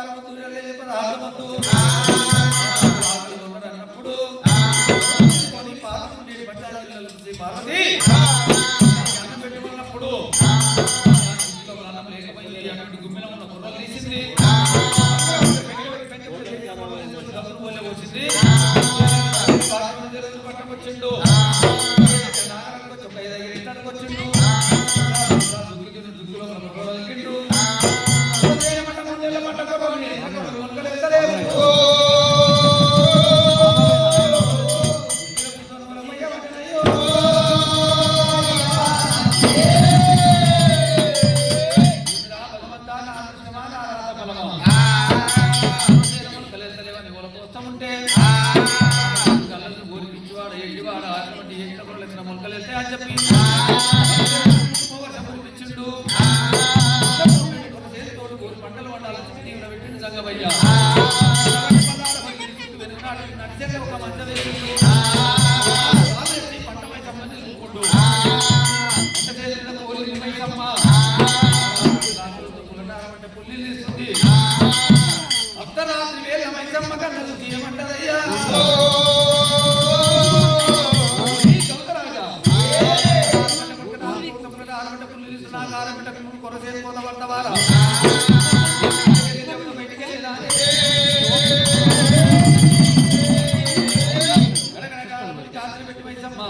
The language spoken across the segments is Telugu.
అన్నప్పుడు పెట్టుకున్నప్పుడు లేకపోయి అటువంటి గుమ్మెలో ఉన్న కుర్రలు తీసింది వచ్చింది పట్టకొచ్చిండు ఒక 5 ఇళ్ళకి వచ్చిండు దుగ్గులో పట్టిండు అర్ధరాత్రి వేళ మైసమ్మ కన్నలు తీయమంటదయ్యా కొరసేపోత పడతావారా జాతర పెట్టి మైసమ్మ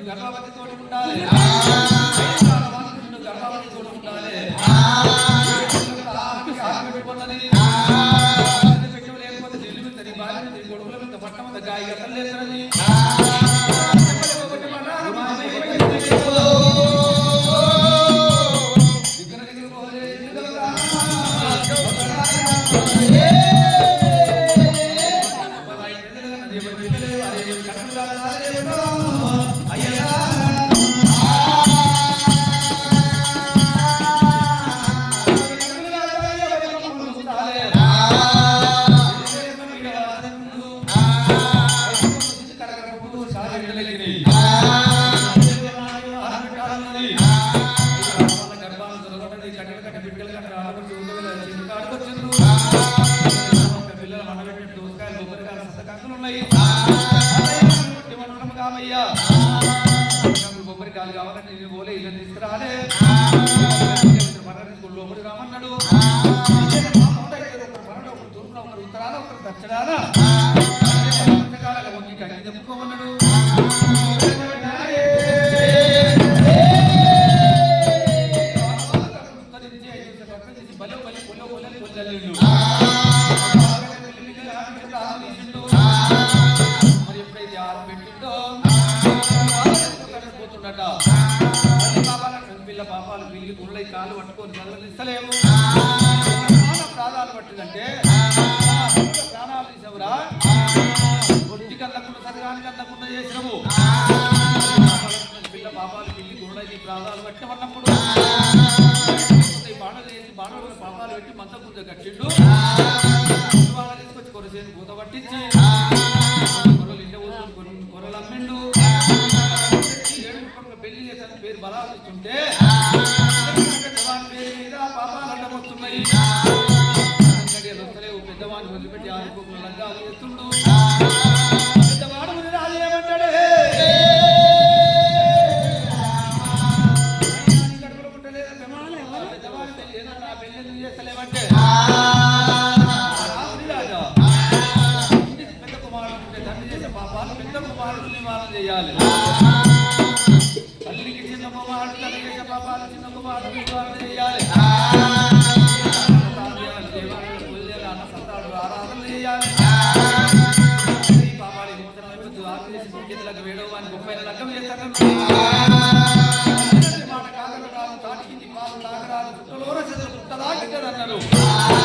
గర్భవతి తోటి ఉండాలి గర్భవతి తోటి ఉండాలి లేకపోతే చెల్లి భార్య కొడుకుల మీద పట్టమంత గాయ గట్టలేదని కొబ్బరికాయలు కావాలంటే నేను పోలే ఇల్లు తీసుకురాలే లోపలికి రామన్నాడు తూర్పున ఒకరు ఉత్తరాన ఒకరు దక్షిణాన కట్టి చెప్పుకోమన్నాడు బలి బలి పొల్లో పొల్లని పొల్లెళ్ళు మరి ఎప్పుడైతే ఆరు పెట్టిందో పిల్ల పాపాలు పిల్లి గుళ్ళై కాళ్ళు పట్టుకొని చదవలిస్తలేము ప్రాణాలు పట్టిందంటే ప్రాణాలు తీసేవరా ఒంటి కన్నకుండా సరగానికి అందకుండా చేసినము పిల్ల పాపాలు పిల్లి గుళ్ళై ప్రాణాలు పట్టినప్పుడు బాణలు చేసి బాణలు పాపాలు పెట్టి మంత గుంజ కట్టిండు వాళ్ళు తీసుకొచ్చి కొరసేను పూత పట్టించి కొరలు ఇంట పోసుకొని కొరలు అమ్మిండు పెళ్లి చేసిన పేరు బలాలు ఇస్తుంటే పేరు మీద పాపాలు అడ్డమొస్తున్నాయి వస్తలేవు పెద్దవాడిని వదిలిపెట్టి ఆడుకోకుండా లంగాలు చేస్తుండు పాపాలు పెద్ద కుమారుడు నివారణ చేయాలి. తల్లికి చిన్న కుమారుడు తల్లి చేసే పాపాలు చిన్న కుమారుడు నివారణ చేయాలి. సంతాడు ఆరాధన చేయాలి. పాపాలు విమోచన ఆత్మీయులకు వేడవని 30 లగ్గం చేస్తాను. మాట కాగలరాలు తాటికి పాలు తాగరాలు పుట్టలోన చెదలు పుట్టదాకి అన్నారు.